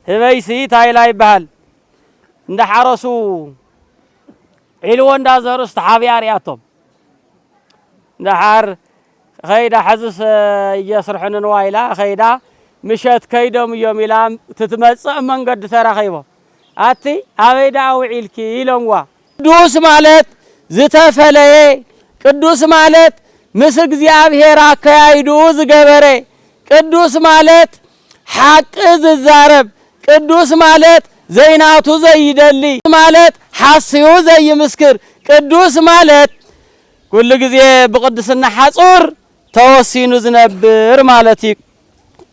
هبيسي تايلاي بهال عند حرسو علوان دا زرست حافيارياتهم نحر خيدا حزس يسرحن نوايلا خيدا مشات كيدم يوم يلام تتمصع من قد تراخيبه اتي ابيدا وعيلكي يلموا قدوس مالت زتفلي قدوس مالت مس እግዚአብሔር አካይዱ ዝገበረ ቅዱስ ማለት ሐቅ ዝዛረብ ቅዱስ ማለት ዘይናቱ ዘይደሊ ማለት ሐስዩ ዘይምስክር ቅዱስ ማለት كل ጊዜ በቅድስና ሐጹር ተወሲኑ ዝነብር ማለት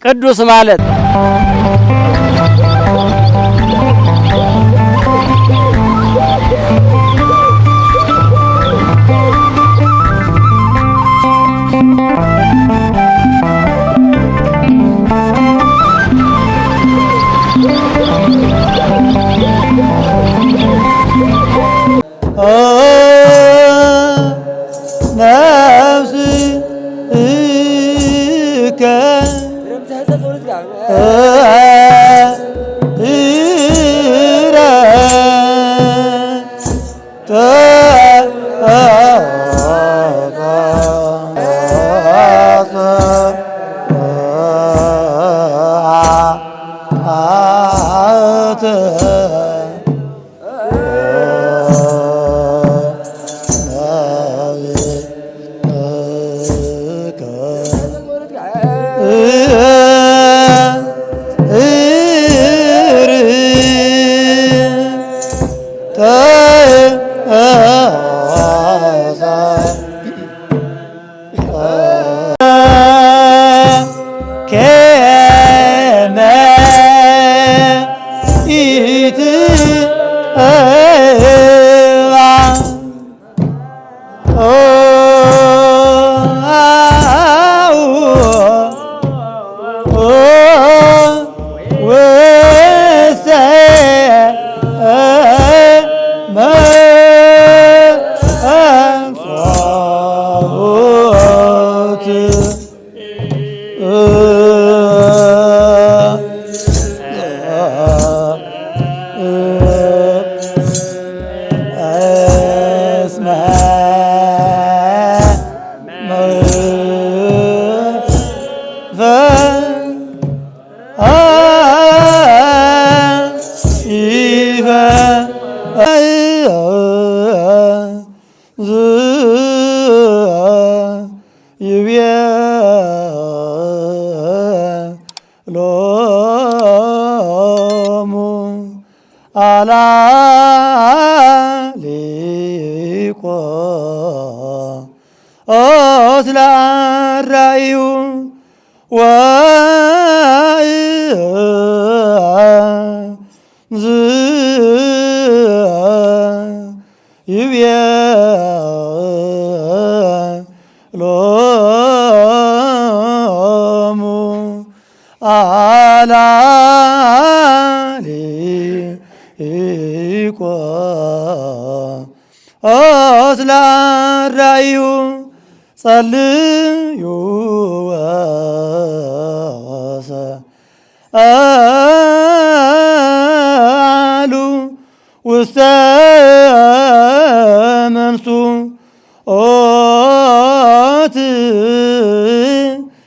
ቅዱስ ማለት صليوا وسألوا واستمنسوا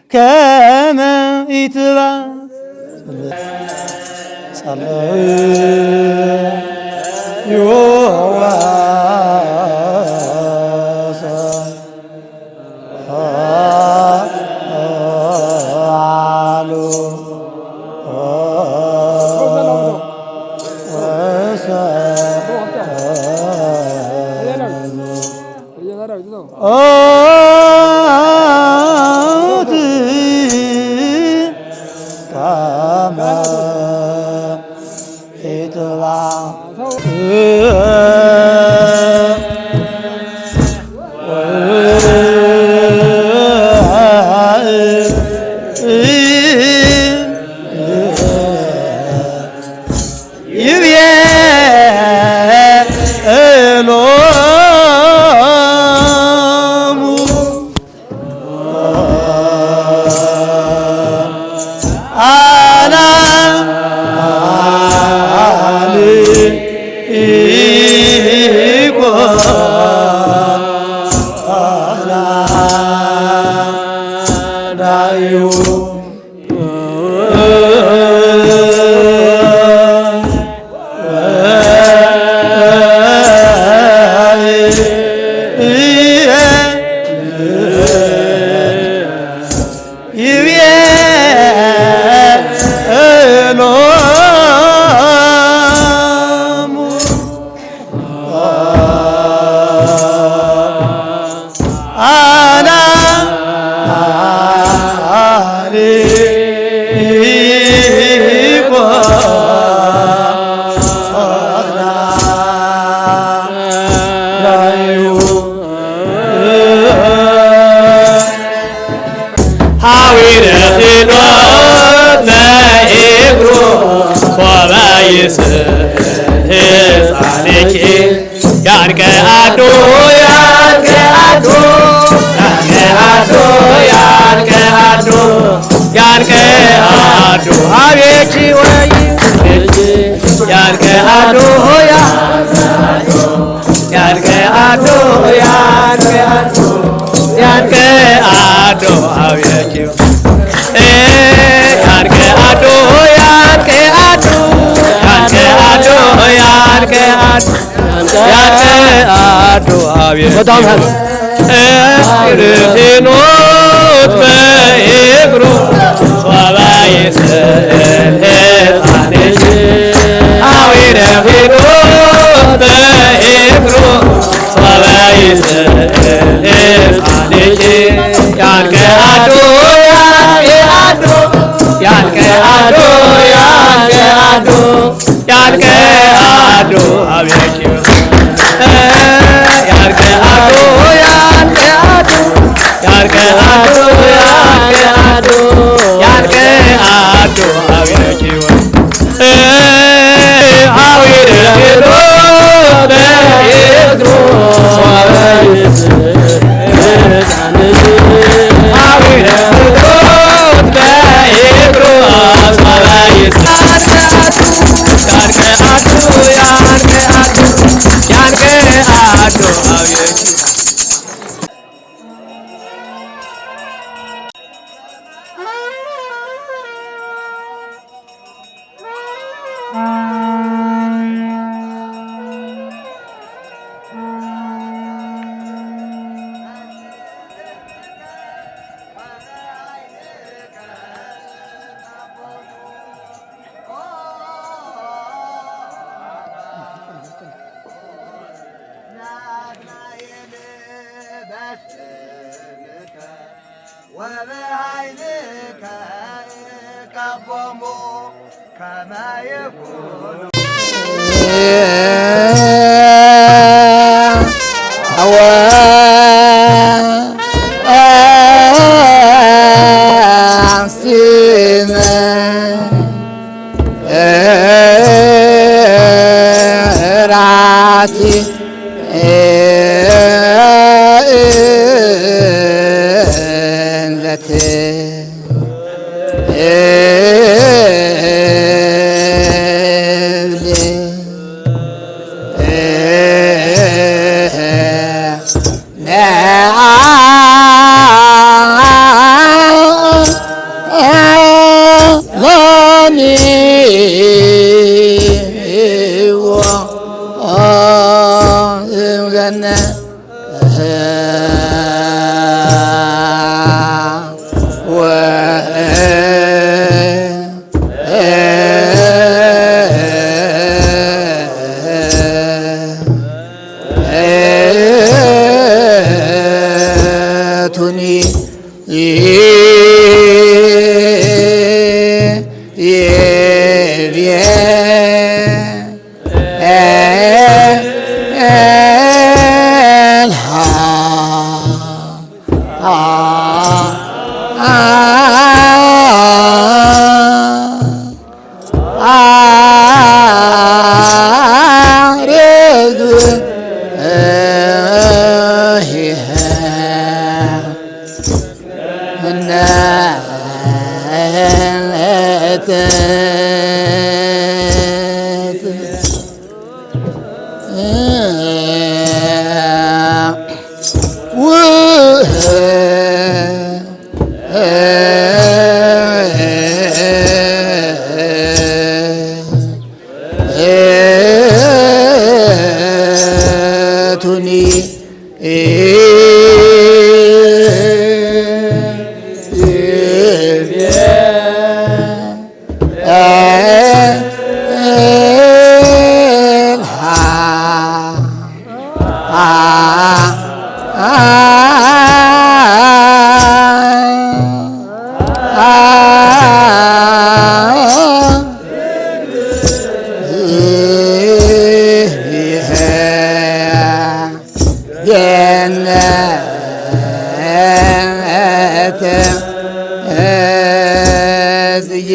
كما يتبع صليوا ይስሕፃንኪ ያንከ አዶ ያንከ አዶ ያንከ አዶ ያንከ አዶ አቤቺ ወይ ያንከ አዶ ያንከ አዶ ያንከ አዶ አቤቺ ያንከ አዶ ያንከ አዶ ያንከ አዶ አቤት በጣም ርህኖት በእግሩ ሶባ ይስሕፃንኪ አዊነ ርህኖት በእግሩ ሶባ ይስሕፃንኪ ያንከ አዶ ያንከ አዶ ያንከ አዶ አቤት ያንከ አዶ ያንከ አዶ አቤት አዊነ ርህኖት በእግሩ ሶባ ይስሕፃንኪ አዊነ ርህኖት በእግሩ ሶባ وبعينك كظم كما يكون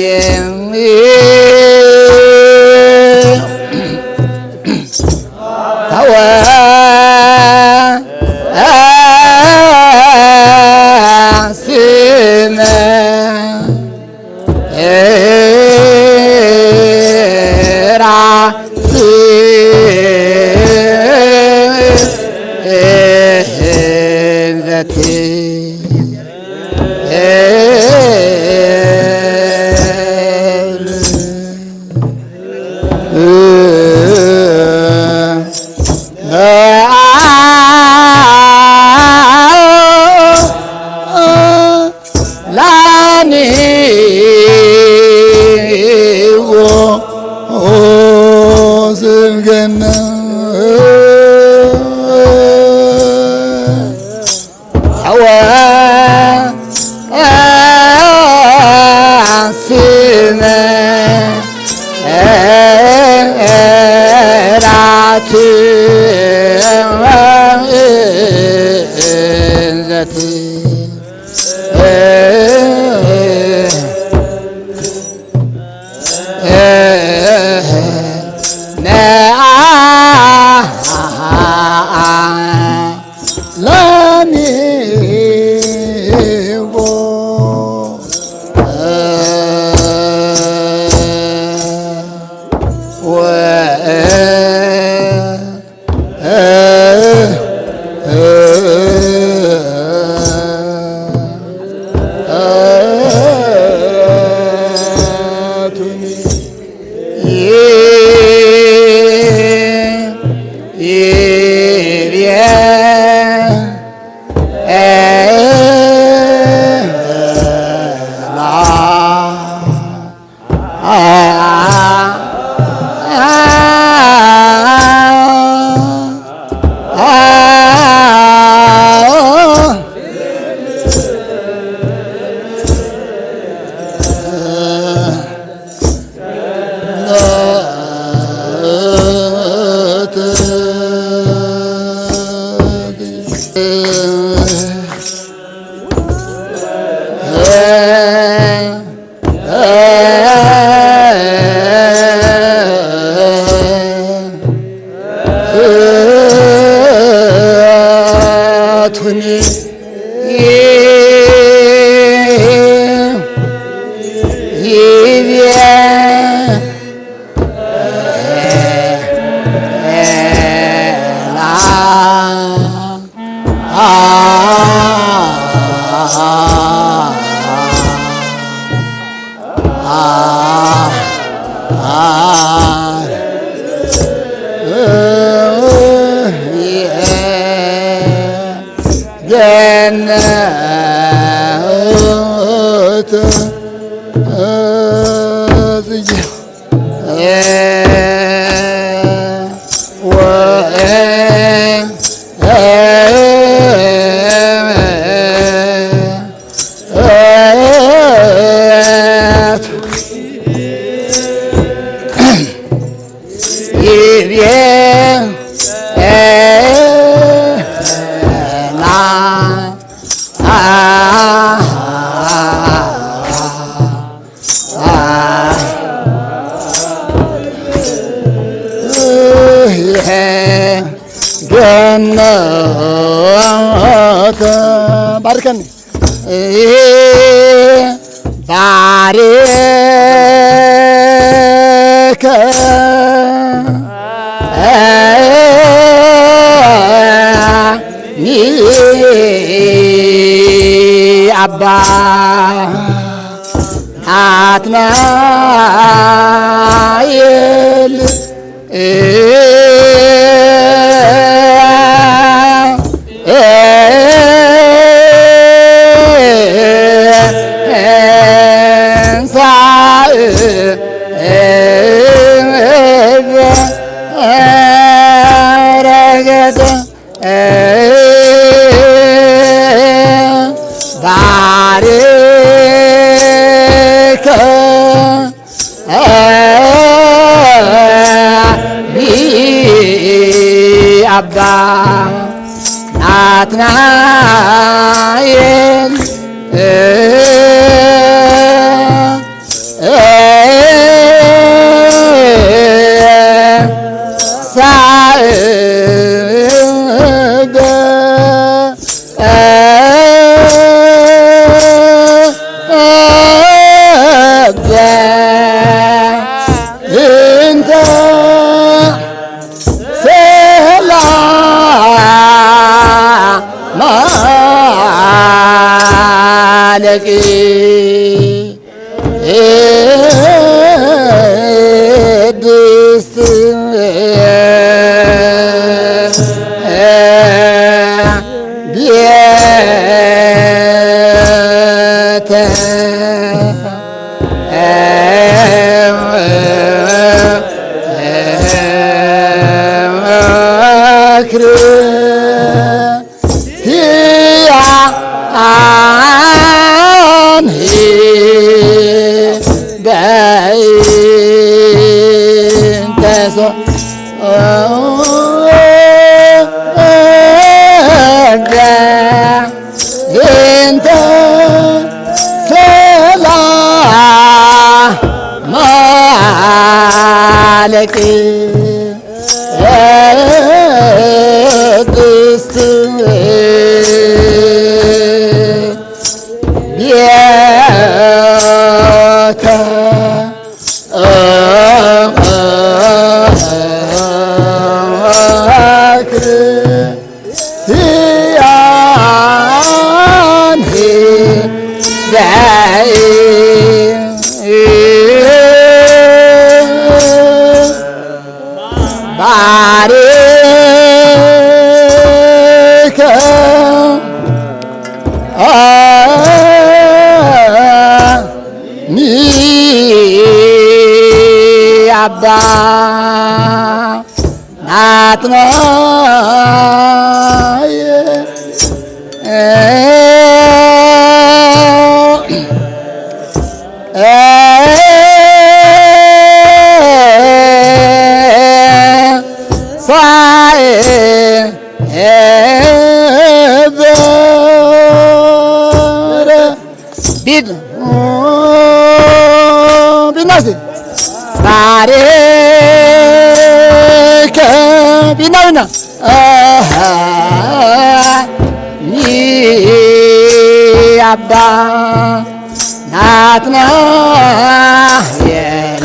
Yeah. ገነት ባርከን ባርከ አባ ናትናኤል አባ ናትናኤል ቅድስት ቤተ ክርስቲያን እንተ ሰላም ለቅድስት ቤተ ክርስቲያን ባርከ አባ ናትናየ ባርከ ቢናውና አባ ናትናኤል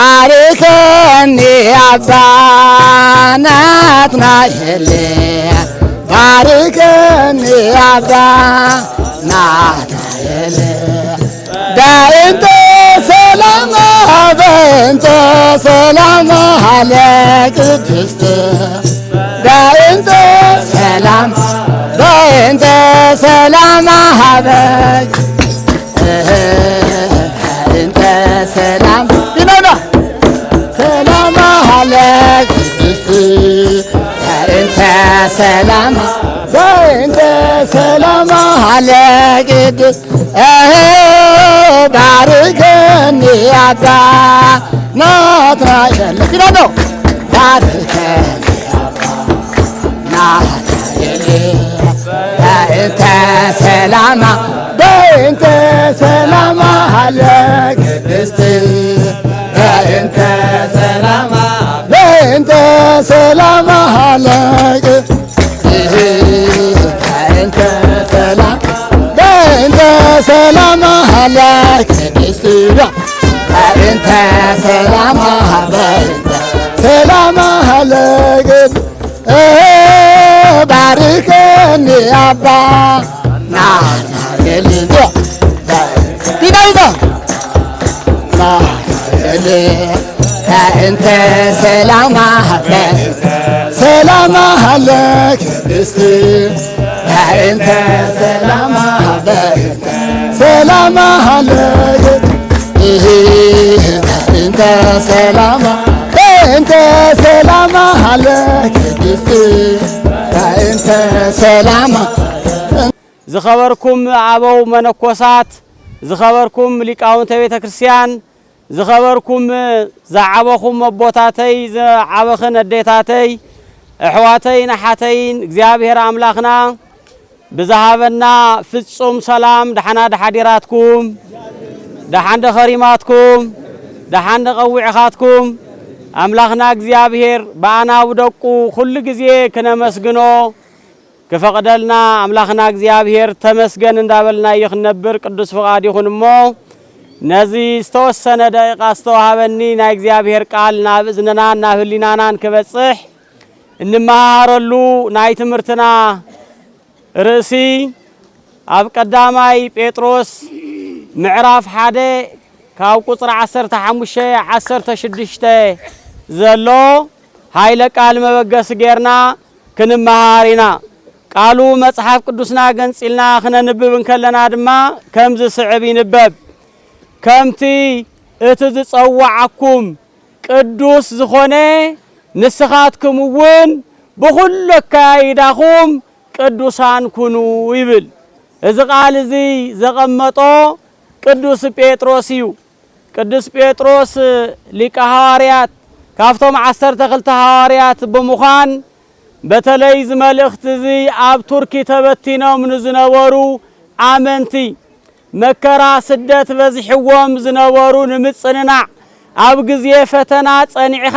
ባርከኒ አባ ናትናኤል ባርከኒ አባ ናትናኤል በእንተ ሰላም በእንተ ሰላም ለቅድስት በእንተ ሰላም በእንተ ሰላም በእንተ ሰላም ቢኖና ሰላም ለቅድስት በእንተ ሰላም በእንተ ሰላም ለቅድስት ባርከኒ አባ ናትናኤል ቢኖና ባርከኒ አባ ናትናኤል በእንተ ሰላም በእንተ ሰላም ለቅድስት በእንተ ሰላም በእንተ ሰላም በእንተ ሰላም በእንተ ሰላም ለቅድስት በእንተ ሰላም በእንተ ሰላም ለቅድስት ባርከኒ አባ ናትናኤል ቢናይና ናትናኤል በእንተ ሰላም ሰላም ለቅድስት በእንተ ሰላም በእንተ ሰላም በእንተ ሰላም በእንተ ሰላም ለቅድስት በእንተ ሰላም ዝኸበርኩም አበው መነኮሳት ዝኸበርኩም ሊቃውንተ ቤተ ክርስቲያን ዝኸበርኩም ዝዓበኹም ኣቦታተይ ዝዓበኽን ኣዴታተይ ኣሕዋተይ ናሓተይን እግዚአብሔር ኣምላኽና ብዝሃበና ፍጹም ሰላም ደሓና ደሓዲራትኩም ደሓንደ ኸሪማትኩም ደሓንደ ቐዊዕኻትኩም ኣምላኽና እግዚአብሔር በኣና ውደቁ ኩሉ ጊዜ ክነመስግኖ ክፈቅደልና አምላኽና እግዚአብሔር ተመስገን እንዳበልና ይኽነብር ቅዱስ ፍቃድ ይኹን እሞ ነዚ ዝተወሰነ ደቂቃ ዝተዋሃበኒ ናይ እግዚአብሔር ቃል ናብ እዝንና ናብ ህሊናናን ክበጽሕ እንመሃረሉ ናይ ትምህርትና ርእሲ ኣብ ቀዳማይ ጴጥሮስ ምዕራፍ 1 ካብ ቁጽር 15-16 ዘሎ ኃይለ ቃል መበገስ ጌርና ክንመሃር ኢና ቃሉ መጽሐፍ ቅዱስና ገንጽልና ክነንብብ እንከለና ድማ ከምዝ ስዕብ ይንበብ ከምቲ እቲ ዝጸዋዓኩም ቅዱስ ዝኾነ ንስኻትኩም እውን ብኹሉ ኣካይዳኹም ቅዱሳን ኩኑ ይብል እዚ ቃል እዚ ዘቐመጦ ቅዱስ ጴጥሮስ እዩ ቅዱስ ጴጥሮስ ሊቀ ሐዋርያት ካፍቶም 12 ሐዋርያት በመዃን በተለይ ዝመልእኽት እዚ ኣብ ቱርኪ ተበቲኖም ንዝነበሩ ኣመንቲ መከራ ስደት በዝሕዎም ዝነበሩ ንምጽንናዕ ኣብ ግዜ ፈተና ጸኒዕኻ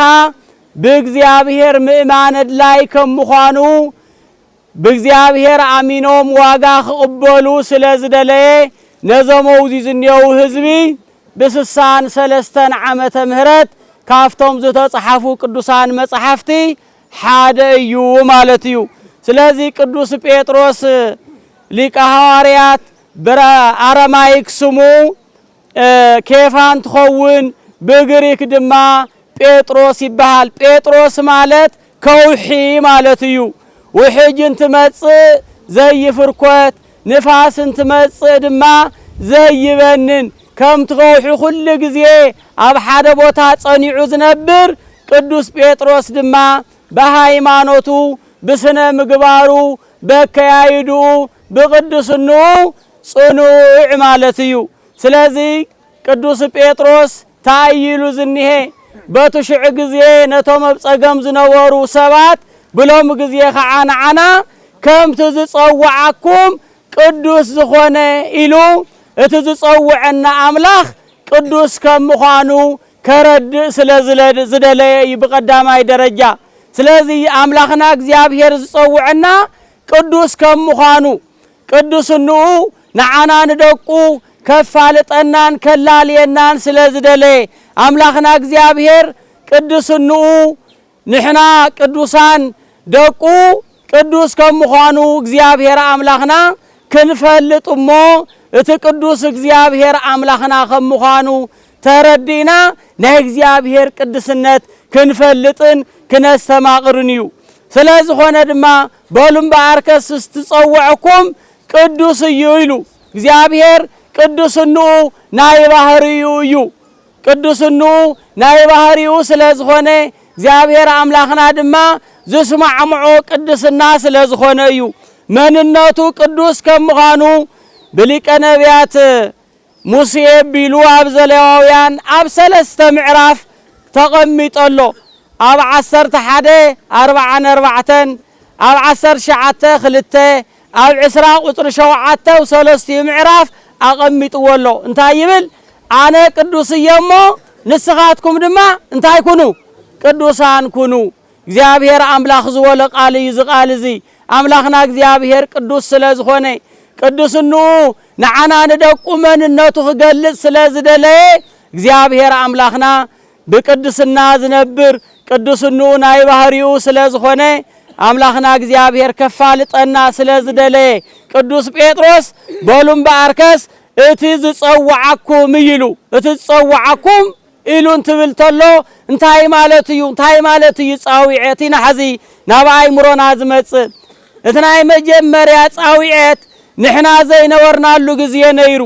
ብእግዚአብሔር ምእማን ላይ ከም ምዃኑ ብእግዚአብሔር አሚኖም ዋጋ ክቕበሉ ስለ ዝደለየ ነዘመው ዝንየው ህዝቢ ብስሳን 3 ዓመተ ምህረት ካፍቶም ዝተጻሕፉ ቅዱሳን መጻሕፍቲ ሓደ እዩ ማለት እዩ። ስለዚህ ቅዱስ ጴጥሮስ ሊቀ ሐዋርያት በአረማይክ ስሙ ኬፋን ትኸውን በግሪክ ድማ ጴጥሮስ ይባሃል። ጴጥሮስ ማለት ከውሒ ማለት እዩ። ውሕጅ እንትመጽእ ዘይፍርኮት ንፋስ እንትመጽእ ድማ ዘይበንን ከም ትኸውሒ ኩሉ ግዜ ኣብ ሓደ ቦታ ጸኒዑ ዝነብር ቅዱስ ጴጥሮስ ድማ በሃይማኖቱ ብስነ ምግባሩ በከያይዱ በቅዱስነቱ ጽኑዕ ማለት እዩ። ስለዚህ ቅዱስ ጴጥሮስ ታይሉ ዝንሄ በቱሽዕ ግዜ ነቶም ኣብጸገም ዝነበሩ ሰባት ብሎም ግዜ ኸዓናዓና ከም ትዝጸዋዓኩም ቅዱስ ዝኾነ ኢሉ እቲ ዝጸውዐና አምላኽ ቅዱስ ከም ምዃኑ ከረድእ ስለ ዝደለየ በቀዳማይ ደረጃ። ስለዚህ አምላኽና እግዚአብሔር ዝጸውዐና ቅዱስ ከም ምዃኑ ቅዱስነቱ ንዓና ንደቁ ከፋልጠናን ከላልየናን ስለ ዝደለየ አምላኽና እግዚአብሔር ቅዱስነቱ ንሕና ቅዱሳን ደቁ ቅዱስ ከም ምዃኑ እግዚአብሔር አምላኽና ክንፈልጥ እሞ እቲ ቅዱስ እግዚአብሔር አምላኽና ከም ምዃኑ ተረዲና ናይ እግዚአብሔር ቅድስነት ክንፈልጥን ክነስተማቕርን እዩ። ስለዝኾነ ድማ በሉምባርከስ ስትጸውዐኩም ቅዱስ እዩ ኢሉ እግዚአብሔር ቅዱስነቱ ናይ ባህሪኡ እዩ። ቅዱስነቱ ናይ ባህሪኡ ስለዝኾነ እግዚአብሔር አምላኽና ድማ ዝስማዕምዖ ቅድስና ስለዝኾነ እዩ። መንነቱ ቅዱስ ከም ምዃኑ ብሊቀ ነቢያት ሙሴ ቢሉ ኣብ ዘሌዋውያን ኣብ 3 ምዕራፍ ተቐሚጠሎ ኣብ 11:44 ኣብ 19:2 ኣብ 20:7 ምዕራፍ ኣቐሚጥዎሎ እንታይ ይብል? ኣነ ቅዱስ እየሞ ንስኻትኩም ድማ እንታይ ኩኑ ቅዱሳን ኩኑ። እግዚአብሔር አምላኽ ዝበሎ ቃል እዩ። ዝቃል እዚ አምላኽና እግዚአብሔር ቅዱስ ስለዝኾነ ቅዱስነቱ ንዓና ንደቁ መንነቱ ክገልጽ ስለዝደለየ እግዚአብሔር አምላኽና ብቅድስና ዝነብር ቅዱስነቱ ናይ ባህሪኡ ስለዝኾነ አምላኽና እግዚአብሔር ከፋልጠና ስለዝደለየ ቅዱስ ጴጥሮስ በሉምባርከስ እቲ ዝጸውዓኩም ኢሉ እቲ ዝጸውዓኩም ኢሉ እንትብል ተሎ እንታይ ማለት እዩ? እንታይ ማለት እዩ? ጻዊዐት ናሕዚ ናብ ኣእምሮና ዝመጽእ እቲ ናይ መጀመርያ ጻዊዐት ንሕና ዘይነበርናሉ ግዜ ነይሩ።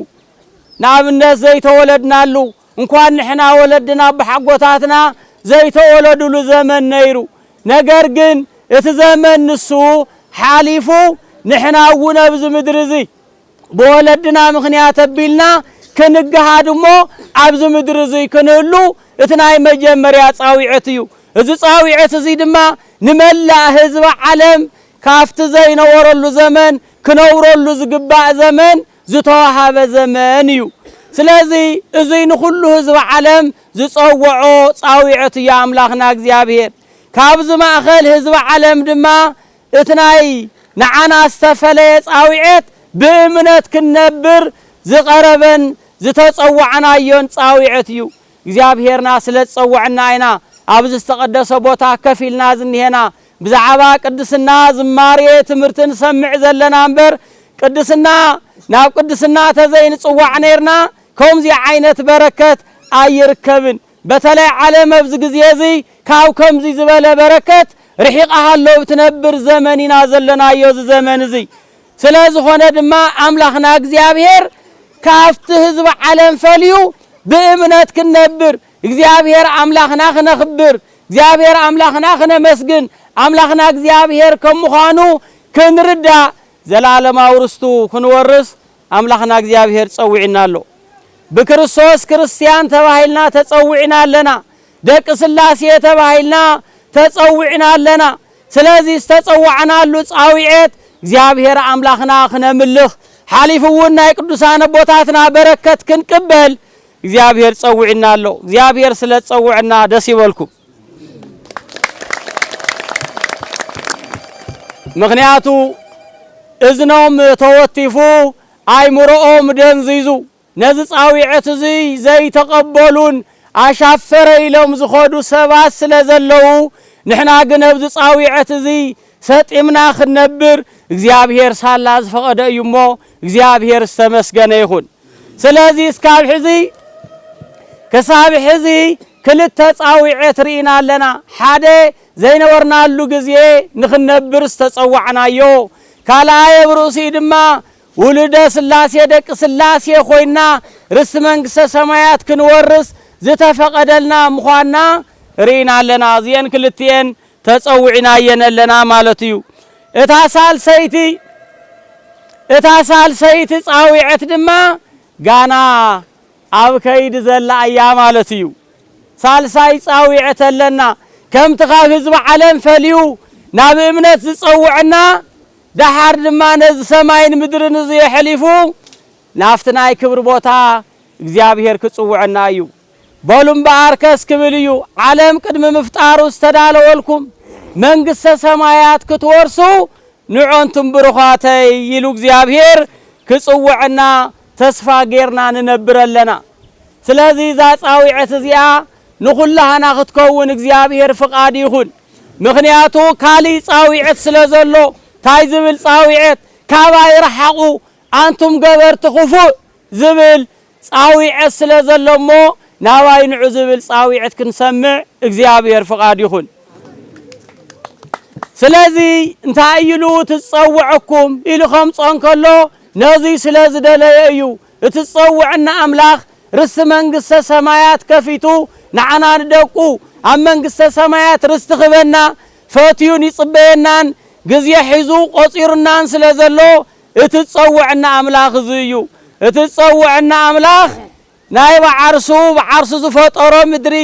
ንኣብነት ዘይተወለድናሉ እንኳን ንሕና ወለድና ብሓጎታትና ዘይተወለዱሉ ዘመን ነይሩ። ነገር ግን እቲ ዘመን ንሱ ሓሊፉ ንሕና እውን ኣብዚ ምድሪ እዚ ብወለድና ምኽንያት ኣቢልና ክንገሃድ እሞ ኣብዚ ምድሪ እዚ ክንህሉ እቲ ናይ መጀመርያ ጻዊዐት እዩ። እዚ ጻዊዐት እዚ ድማ ንመላእ ህዝቢ ዓለም ካፍቲ ዘይነበረሉ ዘመን ክነብረሉ ዝግባእ ዘመን ዝተዋሃበ ዘመን እዩ። ስለዚህ እዚ ንኹሉ ህዝቢ ዓለም ዝጸውዖ ጻዊዐት እዩ አምላኽና እግዚአብሔር። ካብዚ ማእኸል ህዝቢ ዓለም ድማ እቲ ናይ ንዓና ዝተፈለየ ጻዊዐት ብእምነት ክንነብር ዝቐረበን ዝተጸዋዕናዮን ጻዊዐት እዩ። እግዚአብሔርና ስለ ዝጸውዐና ኢና ኣብዚ ዝተቀደሰ ቦታ ከፊልና ዝንሄና ብዛዕባ ቅድስና ዝማሬ ትምህርትን ሰምዕ ዘለና እምበር ቅድስና ናብ ቅድስና ተዘይንጽዋዕ ነርና ከምዚ ዓይነት በረከት ኣይርከብን። በተለይ ዓለም ኣብዚ ግዜ እዚ ካብ ከምዚ ዝበለ በረከት ርሒቃሃሎ ብትነብር ዘመን ኢና ዘለናዮ ዘመን እዚ። ስለዝኾነ ድማ አምላኽና እግዚአብሔር ካፍቲ ህዝቢ ዓለም ፈልዩ ብእምነት ክንነብር እግዚአብሔር አምላኽና ክነኽብር እግዚአብሔር አምላኽና ክነመስግን አምላኽና እግዚአብሔር ከም ምዃኑ ክንርዳእ ዘላለማዊ ርስቱ ክንወርስ አምላኽና እግዚአብሔር ጸዊዕና ኣሎ። بكريستوس كريستيان تباهلنا تتصوعنا لنا دق سلاسي تباهلنا تتصوعنا لنا سلازي استتصوعنا له صاويعت እግዚአብሔር አምላኽና خنملخ حالفونا የቅዱሳን ቦታትና በረከት ክንቀበል እግዚአብሔር ጸውዕናሎ እግዚአብሔር ስለ ጸውዕና ደስ ይበልኩም ምክንያቱ እዝኖም ተወቲፉ አይምሮኦም ደንዚዙ ነዚ ጻዊዕት እዚ ዘይተቀበሉን አሻፈረ ኢሎም ዝኸዱ ሰባት ስለዘለው ንሕና ግን ኣብዚ ጻዊዕት እዚ ሰጢምና ክንነብር እግዚአብሔር ሳላ ዝፈቀደ እዩሞ እግዚአብሔር ዝተመስገነ ይኹን ስለዚህ እስካብ ሕዚ ከሳብ ሕዚ ክልተ ጻዊዕት ርኢና ኣለና ሓደ ዘይነበርናሉ ግዜ ንኽነብር ዝተጸዋዕናዮ ካልኣይ ብሩሲ ድማ ውልደ ስላሴ ደቂ ስላሴ ኮይና ርስ መንግስተ ሰማያት ክንወርስ ዝተፈቀደልና ምዃና ርኢና ኣለና እዚአን ክልቲአን ተጸውዕናየን ኣለና ማለት እዩ እታ ሳልሰይቲ ጻዊዕት ድማ ጋና ኣብ ከይድ ዘላ እያ ማለት እዩ ሳልሳይ ጻዊዕት ኣለና ከምቲ ካብ ህዝቢ ዓለም ፈልዩ ናብ እምነት ዝጸውዕና ዳሓር ድማ ነዚ ሰማይን ምድርን እዚ የሕሊፉ ናፍቲ ናይ ክብሪ ቦታ እግዚአብሔር ክጽውዕና እዩ በሉም በአርከስ ክብል እዩ ዓለም ቅድሚ ምፍጣሩ ዝተዳለወልኩም መንግስተ ሰማያት ክትወርሱ ንዑንቱም ብሩኻተይ ይሉ እግዚአብሔር ክጽውዕና ተስፋ ጌርና ንነብረለና ስለዚህ ዛ ጻዊዕት እዚኣ ንኹላህና ክትከውን እግዚአብሔር ፍቃድ ይኹን ምክንያቱ ካሊ ጻዊዕት ስለዘሎ ታይ ዝብል ጻዊዕት ካባይ ረሓቁ አንቱም ገበርቲ ክፉእ ዝብል ጻዊዕት ስለዘሎሞ ናባይ ንዑ ዝብል ጻዊዕት ክንሰምዕ እግዚአብሔር ፍቃድ ይኹን ስለዚህ እንታይ ኢሉ ትጸውዕኩም ኢሉ ከምጾን ከሎ ነዚ ስለዝደለየ እዩ እትጸውዕና አምላኽ ርስ መንግስተ ሰማያት ከፊቱ ንዓና ንደቁ ኣብ መንግስተ ሰማያት ርስቲ ክበና ፈትዩን ይጽበየናን ግዜ ሒዙ ቆጺሩናን ስለዘሎ እትጸውዕና አምላኽ እዚ እዩ እትጸውዕና አምላኽ ናይ በዓርሱ ዝፈጠሮ ምድሪ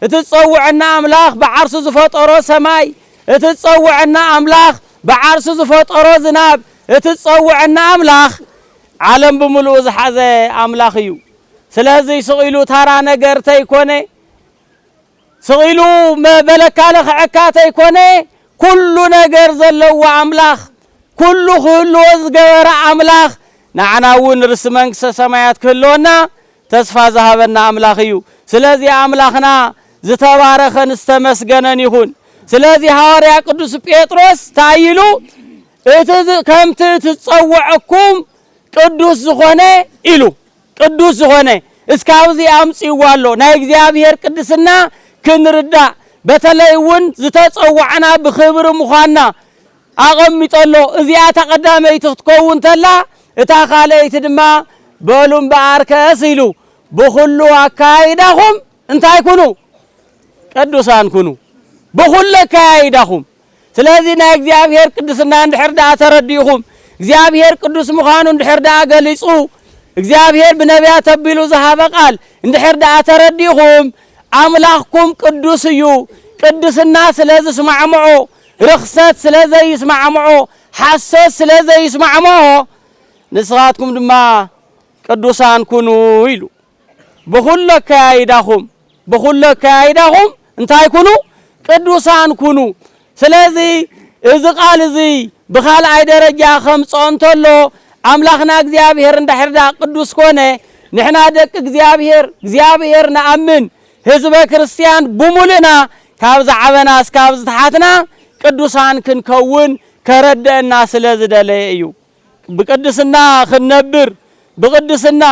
እትጸውዕና አምላኽ በዓርሱ ዝፈጠሮ ሰማይ እትጸውዕና አምላኽ በዓርሱ ዝፈጠሮ ዝናብ እትጸውዕና አምላኽ ዓለም ብምሉእ ዝሓዘ አምላኽ እዩ ስለዚህ ስቂሉ ታራ ነገር ተይኮነ ስቂሉ በለካለ ክዕካተ ይኮነ ኩሉ ነገር ዘለዎ አምላኽ ኩሉ ዝገበረ አምላኽ ንዓናውን ርስ መንግስተ ሰማያት ክህልወና ተስፋ ዝሃበና አምላኽ እዩ ስለዚህ አምላኽና ዝተባረኸን ዝተመስገነን ይኹን ስለዚህ ሐዋርያ ቅዱስ ጴጥሮስ ታይሉ ከምቲ ትጸውዕኩም ቅዱስ ዝኾነ ኢሉ ቅዱስ ዝኾነ እስካብዚ አምጽዋሎ ናይ እግዚአብሔር ቅድስና ክንርዳ በተለይውን ዝተጸዋዕና ብኽብር ምዃና አቀሚጠሎ እዚኣ ተቀዳመይቲ ክትከውን ተላ እታ ካልአይቲ ድማ በሉም በአርከስ ኢሉ በሁሉ አካይዳኹም እንታይ ኩኑ ቅዱሳን ኩኑ በሁሉ አካይዳኹም ስለዚህ ናይ እግዚአብሔር ቅድስና እንድሕርዳ ተረዲኹም እግዚአብሔር ቅዱስ ምዃኑ እንድሕርዳ ገሊጹ እግዚአብሔር በነቢያት ተቢሉ ዝሃበ ቃል እንድሕርዳ ተረዲኹም አምላኽኩም ቅዱስ እዩ ቅድስና ስለዚህ ስማዕምዖ ርኽሰት ስለዚህ ይስማዕምዖ ሐሰት ስለዚህ ይስማዕምዖ ንስኻትኩም ድማ ቅዱሳን ኩኑ ኢሉ በሁሉ አካይዳኹም እንታይ ኩኑ ቅዱሳን ኩኑ ስለዚህ እዚ ቃል እዚ ብኻልኣይ ደረጃ ከምጾን ተሎ አምላኽና እግዚአብሔር እንድሕርዳ ቅዱስ ኮነ ንሕና ደቂ እግዚአብሔር ነአምን ህዝበ ክርስቲያን ብሙሉና ካብ ዝዓበና እስካብ ዝተሓትና ቅዱሳን ክንከውን ከረደአና ስለዝደለየ እዩ ብቅድስና ክንነብር ብቅድስና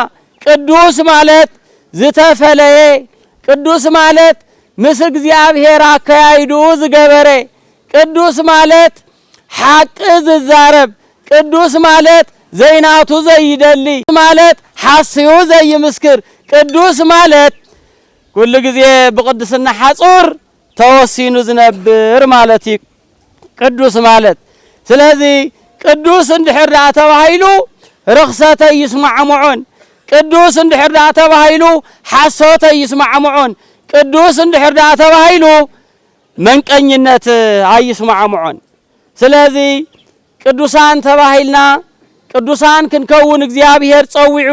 ቅዱስ ማለት ዝተፈለየ ቅዱስ ማለት ምስ እግዚአብሔር አካያይዱ ዝገበረ ቅዱስ ማለት ሓቂ ዝዛረብ ቅዱስ ማለት ዘይናቱ ዘይደሊ ማለት ሓስዩ ዘይምስክር ቅዱስ ማለት ኩሉ ግዜ ብቅድስና ሓጹር ተወሲኑ ዝነብር ማለት እዩ ቅዱስ ማለት ስለዚህ ቅዱስ እንድሕር ተባሂሉ ርኽሰተ ይስማዕምዖን ቅዱስ እንድሕር ተባሂሉ ሓሶተ ይስማዕምዖን ቅዱስ እንድሕር ተባሂሉ መንቀኝነት አይስማዕምዖን ስለዚህ ቅዱሳን ተባሂልና ቅዱሳን ክንከውን እግዚአብሔር ጸዊዑ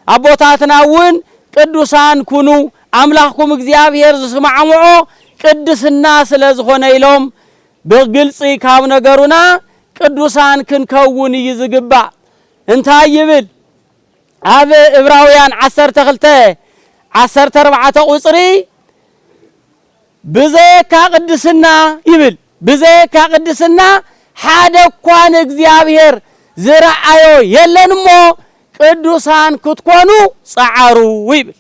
አቦታትናውን ቅዱሳን ኩኑ አምላክኩም እግዚአብሔር ዝስማዕምዖ ቅድስና ስለዝኾነ ኢሎም በግልጽ ካብ ነገሩና ቅዱሳን ክንከውን ይዝግባ እንታይ ይብል አብ ዕብራውያን 12:14 ቁጽሪ ብዘይካ ቅድስና ይብል ብዘይካ ቅድስና ሓደ ኳን እግዚአብሔር ዝረአዮ የለንሞ ቅዱሳን ክትኮኑ ጻዓሩ ይብል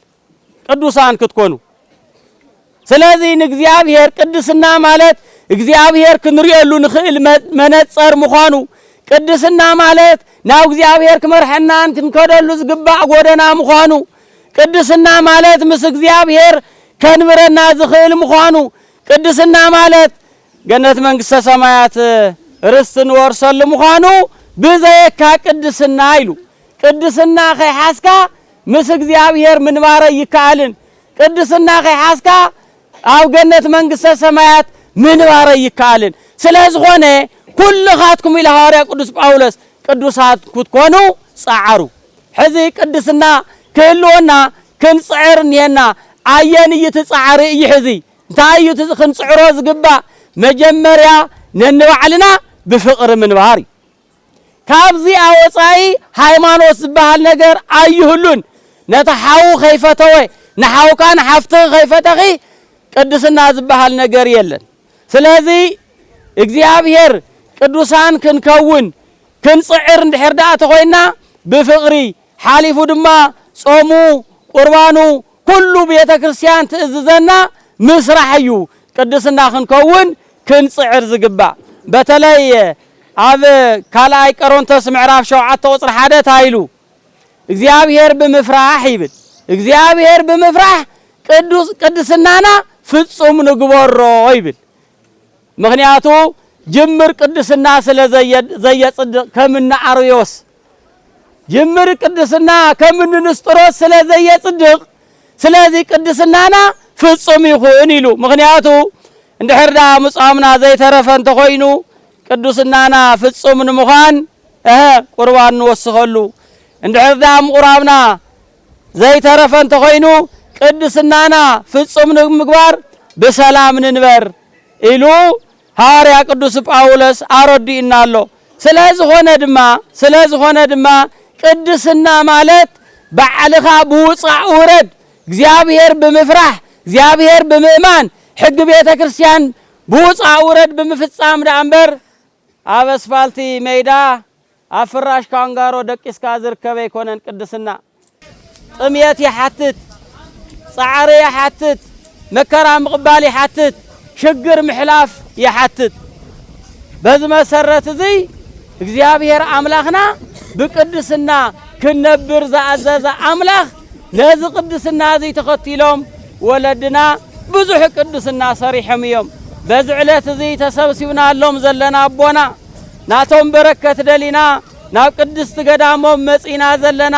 ቅዱሳን ክትኮኑ ስለዚህ እግዚአብሔር ቅድስና ማለት እግዚአብሔር ክንሪየሉ ንኽእል መነጸር ምዃኑ ቅድስና ማለት ናው እግዚአብሔር ክመርሐናን ክንከደሉ ዝግባእ ጎደና ምዃኑ ቅድስና ማለት ምስ እግዚአብሔር ከንብረና ዝኽእል ምዃኑ ቅድስና ማለት ገነት መንግሥተ ሰማያት ርስትን ወርሰሉ ምዃኑ ብዘይካ ቅድስና ይሉ ቅድስና ኸይሓስካ ምስ እግዚአብሔር ምንባረ ይካልን ቅድስና ኸይሓስካ ኣብ ገነት መንግሥተ ሰማያት ምንባረ ይካልን ስለዝኾነ ኩልኻትኩም ኢለ ሐዋርያ ቅዱስ ጳውሎስ ቅዱሳት ክትኮኑ ጻዓሩ ሕዚ ቅድስና ክህልወና ክንጽዕር እኒአና ኣየን እዩ ትጻዕሪ እዩ ሕዚ እንታይ እዩ ክንጽዕሮ ዝግባእ መጀመርያ ነንባዕልና ብፍቕሪ ምንባር እዩ ካብዚ ኣወፃኢ ሃይማኖት ዝበሃል ነገር ኣይህሉን ነታ ሓው ኸይፈተወ ንሓውካ ንሓፍቲ ኸይፈተኺ ቅድስና ዝበሃል ነገር የለን ስለዚህ እግዚአብሔር ቅዱሳን ክንከውን ክንጽዕር እንድሕር ዳኣ ተኾይና ብፍቕሪ ሓሊፉ ድማ ጾሙ ቁርባኑ ኩሉ ቤተ ክርስቲያን ትእዝዘና ምስራሕ እዩ ቅድስና ክንከውን ክንጽዕር ዝግባእ በተለይ ኣብ ካልኣይ ቆሮንቶስ ምዕራፍ 7 ቁጽሪ 1 ታይሉ እግዚአብሔር ብምፍራሕ ይብል እግዚአብሔር ብምፍራሕ ቅድስናና ፍጹም ንግበሮ ይብል ምክንያቱ ጅምር ቅድስና ስለዘየጽድቅ ከምና አርዮስ ጅምር ቅድስና ከምነ ንስጥሮስ ስለዘየጽድቅ ስለዚህ ቅድስናና ፍጹም ይኹን ኢሉ ምክንያቱ እንድሕርዳ ምጻምና ዘይተረፈን ተኾይኑ ቅዱስናና ፍጹም ንምዃን ቁርባን ወስኸሉ እንድሕርዳ ምቁራብና ዘይተረፈን ተኾይኑ ቅድስናና ፍጹም ንምግባር በሰላም ንንበር ኢሉ ሐዋርያ ቅዱስ ጳውሎስ አረዲና አሎ ስለዝኾነ ድማ ቅድስና ማለት ባዕልኻ ብውጻእ ውረድ እግዚአብሔር ብምፍራሕ እግዚአብሔር ብምእማን ሕግ ቤተ ክርስቲያን ብውጻእ ውረድ ብምፍጻም ዳእምበር ኣብ አስፋልቲ ሜዳ ኣብ ፍራሽ ካንጋሮ ደቂስካ ዝርከበ ይኮነን ቅድስና ጥምየት ይሓትት ጻዕሪ ይሓትት መከራ ምቕባል ይሓትት ሽግር ምሕላፍ ይሓትት በዚ መሰረት እዚ እግዚአብሔር አምላኽና ብቅድስና ክነብር ዘአዘዘ አምላኽ ነዚ ቅድስና እዚ ተኸቲሎም ወለድና ብዙሕ ቅድስና ሰሪሖም እዮም በዚ ዕለት እዚ ተሰብሲብናሎም ዘለና ኣቦና ናቶም በረከት ደሊና ናብ ቅድስቲ ገዳሞም መጺና ዘለና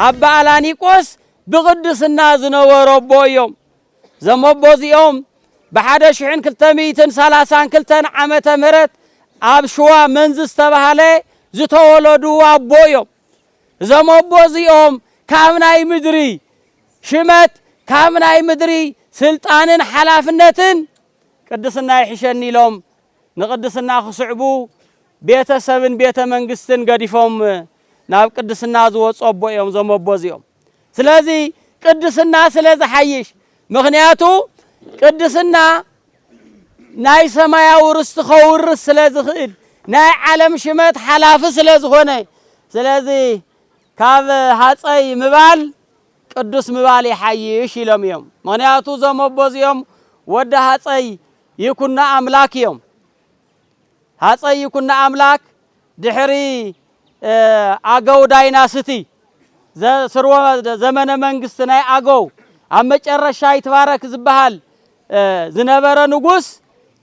ኣባ አላኒቆስ ብቅድስና ዝነበሩ ኣቦ እዮም እዞም ኣቦ እዚኦም ብ1232 ዓመተ ምህረት ኣብ ሸዋ መንዝ ዝተባሃለ ዝተወለዱ ኣቦ እዮም እዞም ኣቦ እዚኦም ካብ ናይ ምድሪ ሽመት ካብ ናይ ምድሪ ስልጣንን ሓላፍነትን ቅድስና ይሕሸኒ ኢሎም ንቅድስና ክስዕቡ ቤተሰብን ቤተ መንግስትን ገዲፎም ናብ ቅድስና ዝወፁ ኣቦ እዮም እዞም ኣቦ እዚኦም ስለዚ ቅድስና ስለዝሓይሽ ምክንያቱ ቅድስና ናይ ሰማያዊ ርስቲ ኸውርስ ስለዝኽእል ናይ ዓለም ሽመት ሓላፊ ስለዝኾነ ስለዚ ካብ ሃፀይ ምባል ቅዱስ ምባል ይሓይሽ ኢሎም እዮም ምክንያቱ እዞም ኣቦ እዚኦም ወደ ሃፀይ ይኩና ኣምላክ እዮም ሃፀይ ይኩና ኣምላክ ድሕሪ ኣገው ዳይናስቲ ስርወ ዘመነ መንግስቲ ናይ ኣገው ኣብ መጨረሻ ይትባረክ ዝበሃል ዝነበረ ንጉስ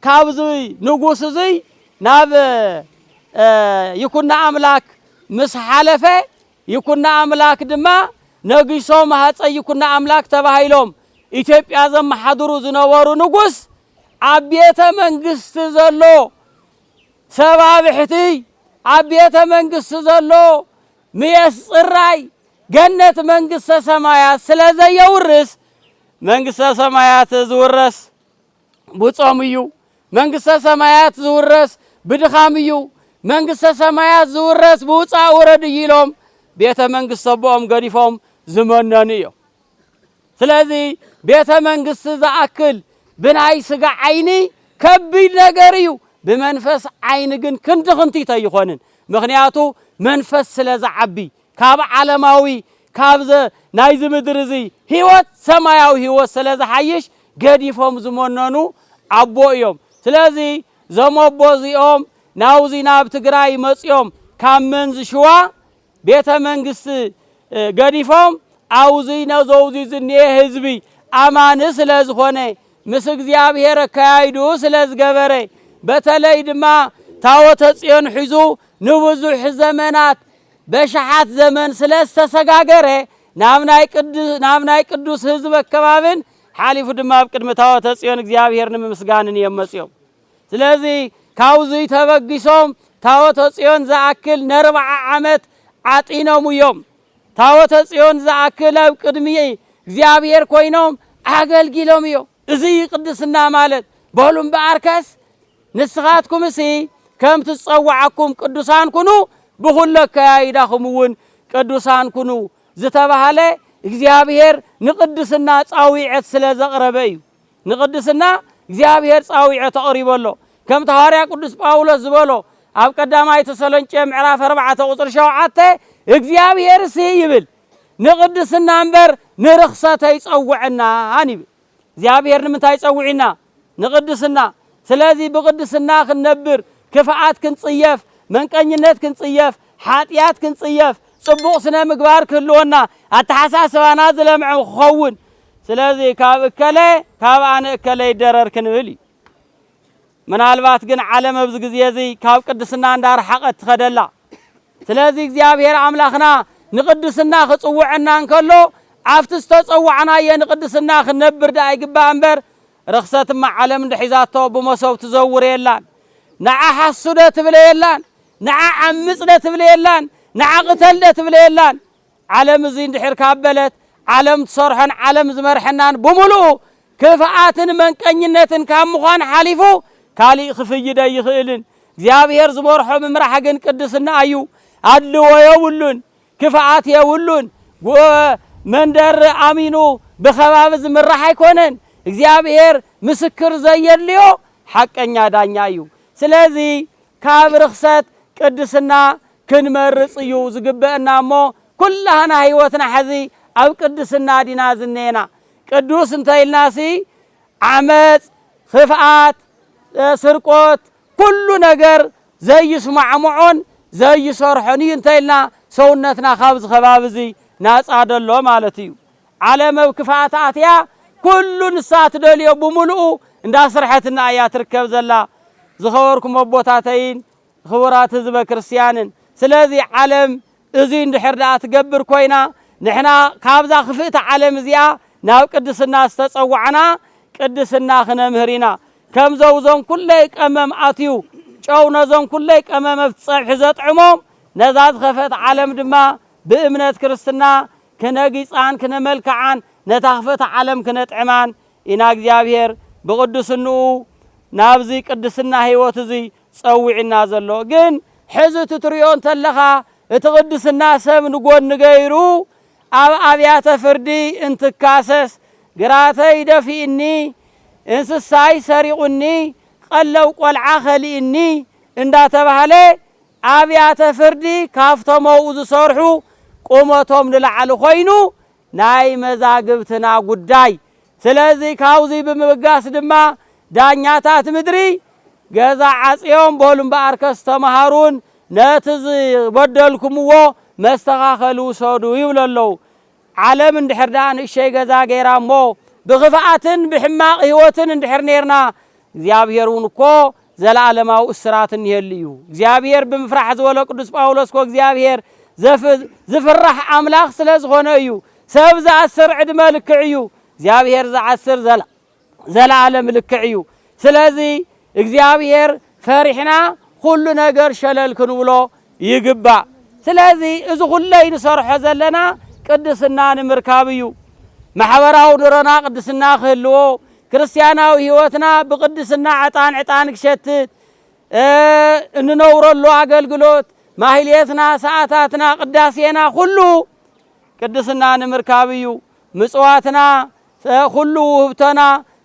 ካብዚ ንጉስ እዚ ናብ ይኩና ኣምላክ ምስ ሓለፈ ይኩና ኣምላክ ድማ ነጊሶም ሃፀይኩና አምላክ ተባሂሎም ኢትዮጵያ ዘመሓድሩ ዝነበሩ ንጉስ ኣብ ቤተ መንግስት ዘሎ ሰባብሕቲ ኣብ ቤተ መንግስት ዘሎ ምየስ ጽራይ ገነት መንግስተ ሰማያት ስለዘየውርስ መንግስተ ሰማያት ዝውረስ ብጾም እዩ መንግስተ ሰማያት ዝውረስ ብድኻም እዩ መንግስተ ሰማያት ዝውረስ ብውፃእ ውረድ ኢሎም ቤተ መንግስት ሰቦኦም ገዲፎም ዝመነኑ እዮም ስለዚ ቤተ መንግስት ዝኣክል ብናይ ስጋ ዓይኒ ከቢድ ነገር እዩ ብመንፈስ ዓይኒ ግን ክንዲ ተይኾንን ምኽንያቱ መንፈስ ስለዝዓቢ ካብ ዓለማዊ ካብ ናይ ዝምድር እዚ ህይወት ሰማያዊ ህይወት ስለዝሓይሽ ገዲፎም ዝመነኑ ኣቦ እዮም ስለዚ ዞም ኣቦ እዚኦም ናውዚ ናብ ትግራይ መጽኦም ካብ መንዝ ሽዋ ቤተ መንግስት ገዲፎም አውዚ ነዘውዚ ዝኔ ህዝቢ አማን ስለዝኾነ ምስ እግዚአብሔር ካይዱ ስለዝገበረ በተለይ ድማ ታወተ ጽዮን ሒዙ ንብዙሕ ዘመናት በሸሓት ዘመን ስለስተሰጋገረ ናምናይ ቅዱስ ህዝብ ከባብን ሓሊፉ ድማ በቅድመ ታወተ ጽዮን እግዚአብሔር ንምስጋንን የመጽዮም ስለዚ ካውዚ ተበጊሶም ታወተ ጽዮን ዘአክል ነ40 ዓመት ዓጢኖም እዮም ታወተ ጽዮን ዘአክል ኣብ ቅድሚ እግዚአብሔር ኮይኖም አገልግሎም እዮም እዚ ቅድስና ማለት በሉም በአርከስ ንስኻትኩምሲ ከም ትጸዋዓኩም ቅዱሳን ኩኑ ብኹለ ከያይዳኹምውን ቅዱሳን ኩኑ ዝተባሃለ እግዚአብሔር ንቅድስና ጻዊዕት ስለዘቅረበ እዩ ንቅድስና እግዚአብሔር ጻዊዕት አቅሪበሎ ከም ተሐዋርያ ቅዱስ ጳውሎስ ዝበሎ ኣብ ቀዳማይ ተሰሎንቄ ምዕራፍ 4 ቁጥር 7 እግዚአብሔር ይብል ንቅድስና እንበር ንርኽሰተ ይጸውዕና ይብል እግዚአብሔር ንምንታይ ይጸውዕና ንቅድስና ስለዚ ብቅድስና ክንነብር ክፍአት ክንጽየፍ መንቀኝነት ክንጽየፍ ኃጢያት ክንጽየፍ ጽቡቕ ስነ ምግባር ክህልወና አተሐሳሰባና ዝለምዕ ክኸውን ስለዚ ካብ እከለ ካብ አነ እከለ ይደረር ክንብል ምናልባት ግን ዓለም ኣብዚ ግዜ እዚ ካብ ቅድስና እንዳርሐቀት ትኸደላ ስለዚ እግዚአብሔር አምላኽና ንቅድስና ክጽውዕና እንከሎ አፍቲ ዝተጸዋዕና የንቅድስና ክንነብር ዳ ይግባ እንበር ረኽሰትማ ዓለም እንድሒዛቶ ብመሰብ ትዘውር የላን ንዓ ሓሱደ ትብል የላን ንዓ ዓምጽደ ትብል የላን ንዓ ቅተልደ ትብል የላን ዓለም እዚ እንድሕር ካበለት ዓለም ትሰርሖን ዓለም ዝመርሐናን ብምሉኡ ክፍአትን መንቀኝነትን ካብ ምዃን ሓሊፉ ካሊእ ክፍይደ ይኽእልን እግዚአብሔር ዝመርሖ ምምራሕ ግን ቅድስና እዩ አድልዎ የብሉን ክፍአት የብሉን መንደር አሚኑ በኸባብ ዝምራሕ አይኮነን እግዚአብሔር ምስክር ዘየልዮ ሐቀኛ ዳኛ እዩ ስለዚ ካብ ርኽሰት ቅድስና ክንመርጽ እዩ ዝግበአና እሞ ኩላህና ህይወትና ሕዚ ኣብ ቅድስና ዲና ዝኔና ቅዱስ እንተይልናሲ ዓመፅ ክፍአት ስርቆት ኩሉ ነገር ዘይስማዕምዖን ዘይሰርሖን እዩ እንተይልና ሰውነትና ካብ ዝኸባብ እዚ ናጻ ደሎ ማለት እዩ ዓለም ኣብ ክፍአት ኣትያ ኩሉ ንሳት ደልዮ ብምሉኡ እንዳስርሐትና እያ ትርከብ ዘላ ዝኸበርኩም ኣቦታተይን ክቡራት ህዝበ ክርስቲያንን ስለዚ ዓለም እዚ እንድሕር ዳ ትገብር ኮይና ንሕና ካብዛ ክፍእቲ ዓለም እዚኣ ናብ ቅድስና ዝተጸዋዕና ቅድስና ክነምህሪና ከም ዘውዞም ኩለይ ቀመም ኣትዩ ጨው ነዞም ኩለይ ቀመም ኣብፀብሒ ዘጥዕሞም ነዛ ዝኸፈት ዓለም ድማ ብእምነት ክርስትና ክነጊፃን ክነመልክዓን ነታ ክፈት ዓለም ክነጥዕማን ኢና እግዚአብሔር ብቅዱስንኡ ናብዚ ቅድስና ህይወት እዚ ጸዊዕና ዘሎ ግን ሕዚ ትትሪኦ እንተለኻ እቲ ቅድስና ሰብ ንጎን ገይሩ ኣብ ኣብያተ ፍርዲ እንትካሰስ ግራተይ ደፊእኒ እንስሳይ ሰሪቁኒ ቀለው ቆልዓ ኸሊእኒ እንዳተባሃለ ኣብያተ ፍርዲ ካፍቶምኡ ዝሰርሑ ቁመቶም ንላዕሊ ኮይኑ ናይ መዛግብትና ጉዳይ ስለዚ ካውዚ ብምብጋስ ድማ ዳኛታት ምድሪ ገዛ ዓጽዮም በሉም በአርከስ ተማሃሩን ነቲ ዝበደልኩምዎ መስተኻኸሉ ሰዱ ይብለለው ዓለም እንድሕር ዳ ንእሸይ ገዛ ገይራ እሞ ብኽፍአትን ብሕማቕ ህይወትን እንድሕር ነርና እግዚአብሔር እውን እኮ ዘለዓለማዊ እስራትን ይህል እዩ እግዚአብሔር ብምፍራሕ ዝበሎ ቅዱስ ጳውሎስ እኮ እግዚአብሔር ዝፍራሕ አምላኽ ስለዝኾነ እዩ ሰብ ዝዓስር ዕድመ ልክዕ እዩ እግዚአብሔር ዝዓስር ዘላለም ልክዕ እዩ ስለዚ እግዚአብሔር ፈሪሕና ሁሉ ነገር ሸለል ክንብሎ ይግባእ ስለዚ እዚ ሁለይ ንሰርሖ ዘለና ቅድስና ንምርካብ እዩ ማሕበራዊ ኑሮና ቅድስና ክህልዎ ክርስቲያናዊ ህይወትና ብቅድስና ዕጣን ክሸትት እንነውረሉ አገልግሎት ማህሌትና ሰዓታትና ቅዳሴና ሁሉ ቅድስና ንምርካብ እዩ ምጽዋትና ሁሉ ውህብተና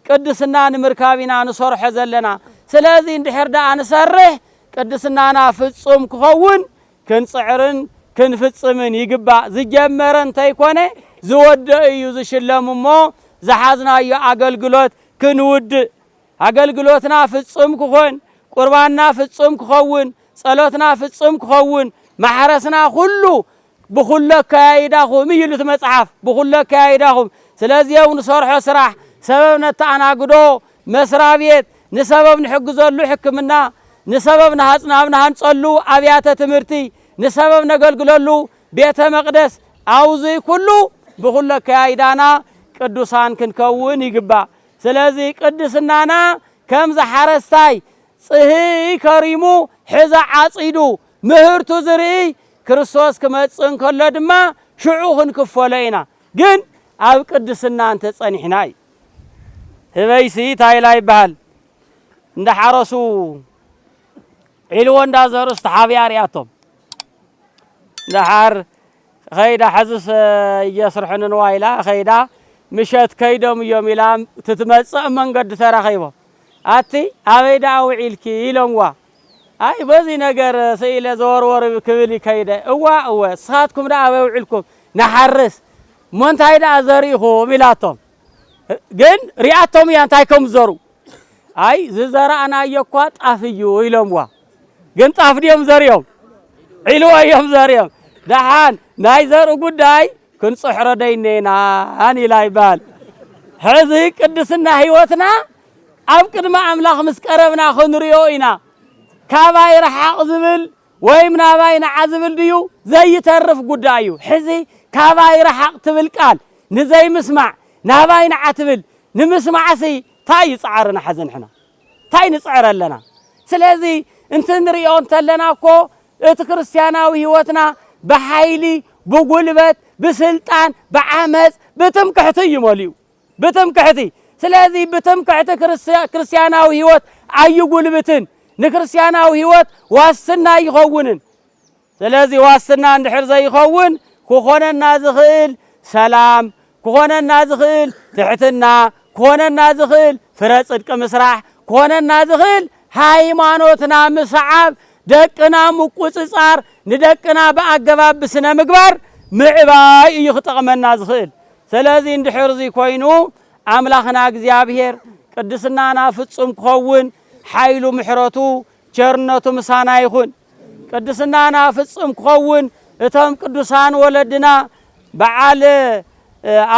ቅድስና ንምርካቢና ንሰርሖ ዘለና ስለዚ እንድሕር ደኣ ንሰርሕ ቅድስናና ፍጹም ክኸውን ክንጽዕርን ክንፍጽምን ይግባእ ዝጀመረ እንተይኮነ ዝወድእ እዩ ዝሽለም እሞ ዝሓዝናዮ አገልግሎት ክንውድእ አገልግሎትና ፍጹም ክኾን ቁርባንና ፍጹም ክኸውን ጸሎትና ፍጹም ክኸውን ማሕረስና ሁሉ ብኹሉ ከያይዳኹም እዩ እቲ መጽሓፍ ብኹሉ ከያይዳኹም ስለዚ ንሰርሖ ስራሕ ሰበብ ነተኣናግዶ መስሪያ ቤት ንሰበብ ንሕግዘሉ ሕክምና ንሰበብ ንሃንጸሉ ኣብያተ ትምህርቲ ንሰበብ ነገልግለሉ ቤተ መቅደስ አውዚ ኩሉ ብኹሉ ከያይዳና ቅዱሳን ክንከውን ይግባእ ስለዚ ቅድስናና ከም ዝሓረስታይ ጽሂ ከሪሙ ሕዛ ዓጺዱ ምህርቱ ዝርኢ ክርስቶስ ክመጽእ እንከሎ ድማ ሽዑ ክንክፈሎ ኢና ግን ኣብ ቅድስና እንተጸኒሕና እዩ ህበይሲ ታይላ ይበሃል እንዳሓረሱ ዒልዎ እንዳዘርኡ ዝተሓብያ ሪኣቶም እንዳሓር ኸይዳ ሕዝስ እየስርሑንን ዋይላ ኸይዳ ምሸት ከይዶም እዮም ኢላ ትትመጽእ መንገዲ ተራኺቦም ኣቲ ኣበይ ደኣ ውዒልኪ ኢሎምዋ አይ በዚ ነገር ሰኢለ ዘወርወር ክብል ይከይደ እዋ ስኻትኩም ደኣ ኣበይ ውዒልኩም ናሓርስ ሞንታይ ደኣ ዘሪኢኹም ኢላቶም ግን ሪኣቶም እያ እንታይ ከም ዘሩ አይ ዝዘራእናዮ እኳ ጣፍ እዩ ኢሎምዋ ግን ጣፍ ድዮም ዘሪኦም ዒልዎ እዮም ዘሪኦም ደሓን ናይ ዘርኢ ጉዳይ ክንጽሕሮ ደይኔና ኢላ ይበሃል ሕዚ ቅድስና ህይወትና ኣብ ቅድመ ኣምላኽ ምስ ቀረብና ክንሪኦ ኢና ካባይ ረሓቕ ዝብል ወይ ምናባይ ነዓ ዝብል ድዩ ዘይተርፍ ጉዳይ እዩ ሕዚ ካባይ ረሓቕ ትብል ቃል ንዘይምስማዕ ናባይ ነዓ ትብል ንምስማዕሲ ታይ ይጻዕርና ሓዘንሕና ታይ ንጽዕር ኣለና ስለዚ እንትንሪኦ እንተለና እኮ እቲ ክርስቲያናዊ ህይወትና ብሓይሊ ብጉልበት ብስልጣን ብዓመፅ ብትምክሕቲ ይመልኡ ብትምክሕቲ ስለዚ ብትምክሕቲ ክርስቲያናዊ ህይወት ኣይጉልብትን ንክርስቲያናዊ ህይወት ዋስትና ይኸውንን ስለዚ ዋስትና እንድሕር ዘይኸውን ክኾነና ዝኽእል ሰላም ክኾነና ዝኽእል ትሕትና ክኾነና ዝኽእል ፍረ ጽድቂ ምስራሕ ክኾነና ዝኽእል ሃይማኖትና ምስዓብ ደቅና ምቁጽጻር ንደቅና ብኣገባብ ብስነ ምግባር ምዕባይ እዩ ክጠቕመና ዝኽእል ስለዚ እንድሕር እዚ ኮይኑ ኣምላኽና እግዚአብሔር ቅድስናና ፍጹም ክኸውን ሓይሉ ምሕረቱ ቸርነቱ ምሳና ይኹን ቅድስናና ፍጹም ክኸውን እቶም ቅዱሳን ወለድና በዓል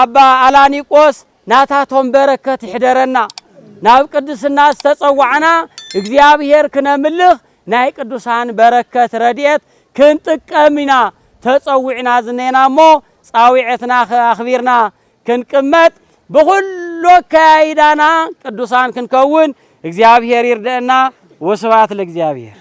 ኣባ አላኒቆስ ናታቶም በረከት ይሕደረና ናብ ቅድስና ዝተጸዋዕና እግዚአብሔር ክነምልኽ ናይ ቅዱሳን በረከት ረድኤት ክንጥቀም ኢና ተጸዊዕና ዝኔና እሞ ጻዊዕትና ኣኽቢርና ክንቅመጥ ብኹሉ ከያይዳና ቅዱሳን ክንከውን እግዚአብሔር ይርደአና ወስብሐት ለእግዚአብሔር